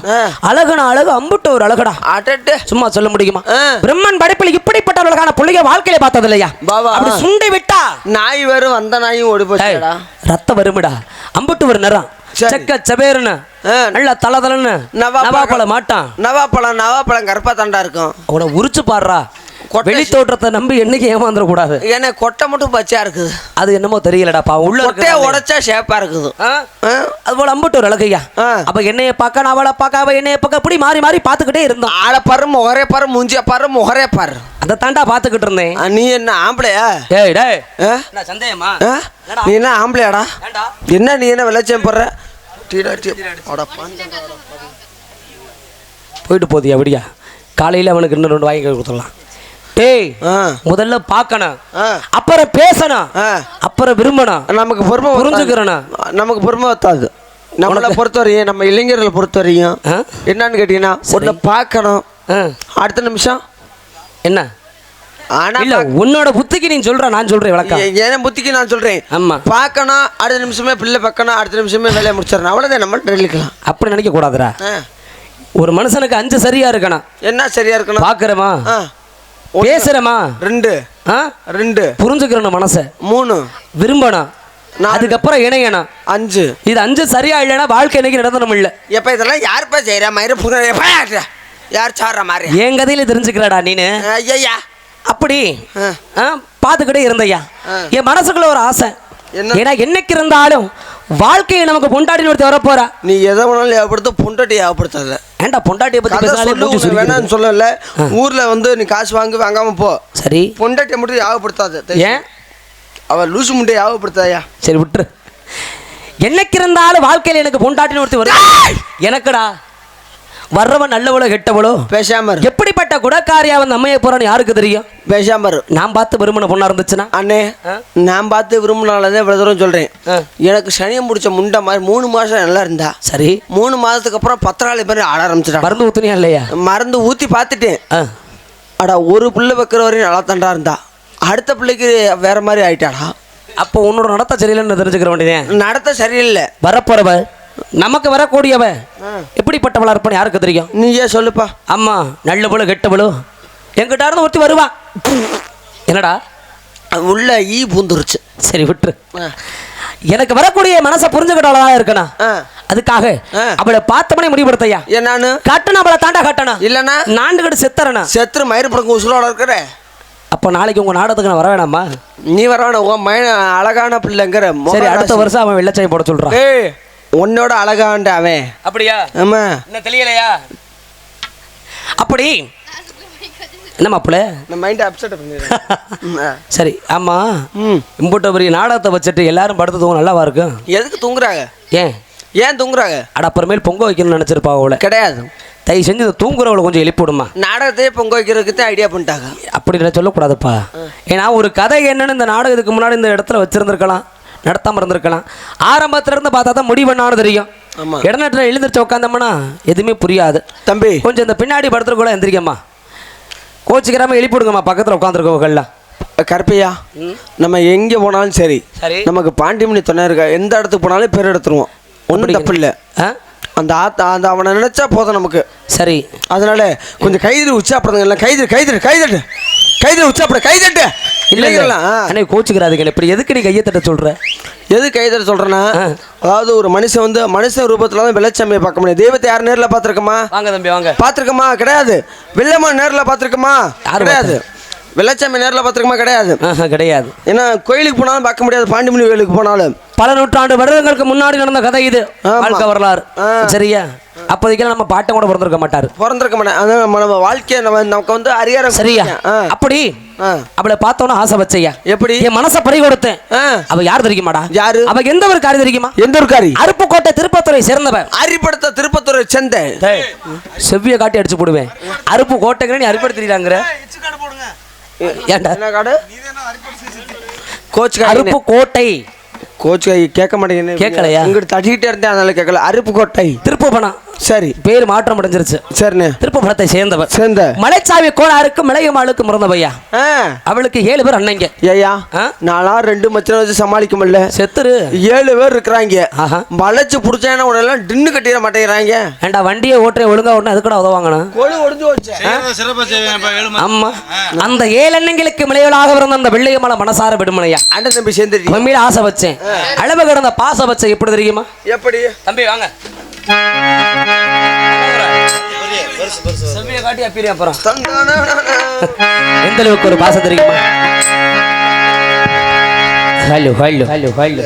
S2: அழகுனா அழகு, அம்புட்டு ஒரு அழகுடா. சும்மா சொல்ல முடியுமா? பிரம்மன் படைப்பில் இப்படிப்பட்ட அழகான பிள்ளைங்க வாழ்க்கையில பார்த்தது இல்லையா? அப்படி சுண்டி விட்டா
S1: நாய் வரும், அந்த நாயும் ஓடி போச்சுடா.
S2: ரத்தம் வருமிடா, அம்புட்டு ஒரு நிறம், செக்க செபேருன்னு நல்ல தலதலன்னு. நவாப்பழம் மாட்டான். நவாப்பழம் கருப்பா தாண்டா இருக்கும். அவனை உரிச்சு பாடுறா. வெளி தோற்றத்தை நம்பி என்னைக்கு ஏமாந்துட கூடாது.
S1: ஏன்னா கொட்டை மட்டும் பச்சையா இருக்குது.
S2: அது என்னமோ தெரியலடாப்பா. உள்ள
S1: உடைச்சா ஷேப்பா இருக்குது.
S2: அது போல அம்புட்டு ஒரு அழகையா. அப்ப என்னைய பார்க்க நான் அவளை பார்க்க, அவ என்னைய பார்க்க, இப்படி மாறி மாறி பாத்துக்கிட்டே இருந்தோம்.
S1: ஆளை பாரு, முகரே பாரு, மூஞ்சிய பாரு, முகரே பாரு.
S2: அதை தாண்டா பாத்துக்கிட்டு இருந்தேன்.
S1: நீ என்ன ஆம்பளையா?
S2: சந்தேகமா?
S1: நீ என்ன ஆம்பளையாடா? என்ன நீ என்ன விளைச்சம் போடுற?
S2: போயிட்டு போதியா விடியா? காலையில அவனுக்கு இன்னும் 2 வாங்கி கொடுத்துடலாம். டேய், முதல்ல பார்க்கணும், அப்புறம் பேசணும், அப்புறம் விரும்பணும். நமக்கு பொறுமை புரிஞ்சுக்கிறணும். நமக்கு பொறுமை வத்தாது. நம்மளை பொறுத்தவரையும், நம்ம இளைஞர்களை பொறுத்தவரையும் என்னன்னு கேட்டீங்கன்னா, ஒன்றை பார்க்கணும், அடுத்த நிமிஷம் என்ன. ஆனா இல்ல, உன்னோட புத்திக்கு நீ சொல்ற, நான் சொல்றேன் விளக்கம். என் புத்திக்கு நான் சொல்றேன். ஆமா, பார்க்கணும், அடுத்த நிமிஷமே பிள்ளை பார்க்கணும், அடுத்த நிமிஷமே வேலையை முடிச்சிடணும். அவ்வளவுதான். நம்ம நினைக்கலாம். அப்படி நினைக்க கூடாதுடா. ஒரு மனுஷனுக்கு 5 சரியா இருக்கணும். என்ன சரியா இருக்கணும்? பாக்குறமா, பேசுறமா, 2 புரிஞ்சுக்கிறணும், மனச 3 விரும்பணும், அதுக்கப்புறம் இணையணும், 5 இது 5 சரியா இல்லைன்னா வாழ்க்கை இன்னைக்கு நடந்தணும் இல்ல. எப்ப இதெல்லாம் யாருப்பா செய்யற மாதிரி? யார் சாடுற மாதிரி? என் கதையில தெரிஞ்சுக்கிறடா நீனு. ஐயா அப்படி பார்த்துக்கிட்டே இருந்தையா. என் மனசுக்குள்ள ஒரு ஆசை. ஏன்னா என்னைக்கு இருந்தாலும் வாழ்க்கையை நமக்கு பொண்டாட்டி ஒருத்தர் வர போறா. நீ எதை வேணாலும் ஞாபகப்படுத்த, பொண்டாட்டி ஞாபகப்படுத்தாத. ஏன்டா பொண்டாட்டியை பத்தி பேசினாலே வேணான்னு சொல்லல. ஊர்ல வந்து நீ காசு வாங்காம போ. சரி, பொண்டாட்டியை மட்டும் ஞாபகப்படுத்தாத. ஏன்? அவ லூசு முண்டை ஞாபகப்படுத்தாயா? சரி விட்டுரு. என்னைக்கு இருந்தாலும் வாழ்க்கையில எனக்கு பொண்டாட்டின்னு ஒருத்தர் வரும். எனக்குடா வர்றவன் நல்லவளோ கெட்டவளோ பேசாம எப்படிப்பட்ட குடக்காரியா வந்து அம்மைய போறான்னு யாருக்கு தெரியும்? பேசாம நான் பார்த்து விரும்பின பொண்ணா இருந்துச்சுன்னா, அண்ணே நான் பார்த்து விரும்பினாலதான் இவ்வளவு தூரம் சொல்றேன். எனக்கு சனியம் பிடிச்ச முண்டை மாதிரி 3 மாசம் நல்லா இருந்தா. சரி, 3 மாதத்துக்கு அப்புறம் 10 நாள் பேர் ஆட ஆரம்பிச்சிட்டா. மருந்து ஊத்துனியா இல்லையா? மருந்து ஊத்தி பார்த்துட்டேன். அடா ஒரு பிள்ளை வைக்கிற வரையும் நல்லா தண்டா இருந்தா, அடுத்த பிள்ளைக்கு வேற மாதிரி ஆயிட்டாடா. அப்போ உன்னோட நடத்த சரியில்லைன்னு தெரிஞ்சுக்கிற வேண்டியதேன். நடத்த சரியில்லை. வரப்போறவ நமக்கு வரக்கூடியவ எப்படிப்பட்டவளா இருப்பான்னு யாருக்கு தெரியும்? நீயே சொல்லுப்பா. அம்மா நல்லவளோ கெட்டவளோ என்கிட்ட இருந்து ஒருத்தி வருவா. என்னடா உள்ள ஈ பூந்துருச்சு. சரி விட்டுரு. எனக்கு வரக்கூடிய மனசை புரிஞ்சுக்கிட்டவளா இருக்கணும். அதுக்காக அவளை பார்த்தவனே முடிவுபடுத்தையா. என்னன்னு கட்டணும், அவளை தாண்டா கட்டணும். இல்லைன்னா நாண்டுகிட்டு செத்துறணும். செத்துரு மயிறு படங்க உசுரோட இருக்கிற. அப்போ நாளைக்கு உங்க நாடகத்துக்கு நான் வர வேணாமா? நீ வர வேணாம். உன் மயன் அழகான பிள்ளைங்கிற. சரி, அடுத்த வருஷம் அவன் வெள்ளச்சாயம் போட சொல்றான். உன்னோட அழகாண்ட அவன். அப்படியா? ஆமா. என்ன தெரியலையா? அப்படி என்ன மாப்பிள்ள நான் மைண்ட் அப்செட் பண்ணிடுறேன். சரி, ஆமா. இம்புட்ட பெரிய நாடகத்தை வச்சுட்டு எல்லாரும் படுத்து தூங்க நல்லாவா இருக்கும்? எதுக்கு தூங்குறாங்க? ஏன் தூங்குறாங்க? அட அப்புறமேல் பொங்க வைக்கணும்னு நினைச்சிருப்பா. அவளை கிடையாது. தயவு செஞ்சு தூங்குறவளை கொஞ்சம் எழுப்பி விடுமா. நாடகத்தையே பொங்க வைக்கிறதுக்கு தான் ஐடியா பண்ணிட்டாங்க. அப்படி நான் சொல்லக்கூடாதுப்பா. ஏன்னா ஒரு கதை என்னன்னு இந்த நாடகத்துக்கு முன்னாடி இந்த இடத்துல வச்சிருந்துருக்கலாம், நடத்தாம இருந்திருக்கலாம். ஆரம்பத்துல இருந்து பார்த்தா தான் முடிவு பண்ணாலும் தெரியும். இடநேரத்தில் எழுந்திரிச்சு உட்காந்தோம்னா எதுவுமே புரியாது. தம்பி கொஞ்சம் இந்த பின்னாடி படுத்துற கூட எந்திரிக்கம்மா. கோச்சிக்கிறாம எழுப்பிடுங்கம்மா பக்கத்தில் உட்காந்துருக்கவங்கள்லாம். கருப்பையா, நம்ம எங்கே போனாலும் சரி, நமக்கு பாண்டிமணி துணை இருக்கா. எந்த இடத்துக்கு போனாலும் பேர் எடுத்துருவோம். ஒன்றும் தப்பு இல்லை. அந்த அந்த அவனை நினைச்சா போதும் நமக்கு. சரி, அதனால கொஞ்சம் கைது உச்சாப்படுங்க. இல்லை கைது உச்சாப்பட கைதட்டு இல்லைங்களா? அன்னைக்கு கோச்சுக்கிறாதுங்க. இப்படி எதுக்கு நீ கையத்தட்ட சொல்ற? எது கைதட்ட சொல்றேன்னா, அதாவது ஒரு மனுஷன் வந்து மனுஷன் ரூபத்துல தான் வெள்ளச்சாமியை பார்க்க முடியாது. தெய்வத்தை யார் நேரில் பார்த்துருக்கமா? வாங்க தம்பி வாங்க. பார்த்துருக்கமா? கிடையாது. வெள்ளம்மா நேரில் பார்த்துருக்கமா? கிடையாது. வெள்ளச்சாமி நேரில் பார்த்துருக்கமா? கிடையாது. கிடையாது. ஏன்னா கோயிலுக்கு போனாலும் பார்க்க முடியாது. பாண்டிமணி கோயிலுக்கு போனாலும் பல நூற்றாண்டு வருடங்களுக்கு முன்னாடி நடந்த கதை இது. வாழ்க்கை வரலாறு. சரியா? அப்போதைக்கு நம்ம பாட்டம் கூட பிறந்திருக்க மாட்டாரு.
S1: பிறந்திருக்க மாட்டேன். அதான் நம்ம வாழ்க்கையை நமக்கு வந்து அறியார.
S2: சரியா? அப்படி அவளை பார்த்தோன்னா ஆசை வச்சையா. எப்படி? என் மனசை பறி கொடுத்தேன். அவ யார் தெரியுமாடா? யாரு? அவ எந்த ஒரு காரி தெரியுமா? எந்த ஒரு காரி? அருப்புக்கோட்டை திருப்பத்துறை சேர்ந்தவ. அரிப்படுத்த திருப்பத்துறை சேர்ந்த செவ்விய காட்டி அடிச்சு போடுவேன். அருப்புக்கோட்டைங்கிற நீ அரிப்படுத்துறாங்கிற ஏன்டா? என்ன காடு? கோச் அருப்புக்கோட்டை. கோச் கேட்க மாட்டேங்குது. கேட்கலையா? இங்கிட்டு தட்டிக்கிட்டே இருந்தேன், அதனால கேட்கல. அருப்புக்கோட்டை திருப்புவனம். சரி, பேர் மாற்றம் அடைஞ்சிருச்சு. சரிண்ணே. திருப்புவனத்தை சேர்ந்தவர். சேர்ந்த மலைச்சாவி கோளாருக்கு மிளையமாளுக்கு மறந்தவையா. அவளுக்கு 7 பேர் அண்ணங்க. ஏயா நாளா 2 மச்சனை வச்சு சமாளிக்க முடியல. செத்துரு 7 பேர் இருக்கிறாங்க. வளைச்சு புடிச்சாங்கன்னா உடனே டின்னு கட்டிட மாட்டேங்கிறாங்க. ஏண்டா வண்டியை ஓட்டுற ஒழுங்கா ஓட்டுனா அதுக்கூட உதவாங்கண்ணா. கோழி ஒடிஞ்சு போச்சு. ஆமா, அந்த 7 அண்ணங்களுக்கு மிளையலாக பிறந்த அந்த வெள்ளையமலை மனசார விடுமனையா அண்ணன் தம்பி சேர்ந்து உண்மையில ஆசை வச்சேன். அளவு கடந்த பாச வச்ச எப்படி தெரியுமா? எப்படி தம்பி வாங்க காட்டி அப்பீரி. அப்புறம் எந்த அளவுக்கு ஒரு பாசம் தெரியுமா? Hello hello hello hello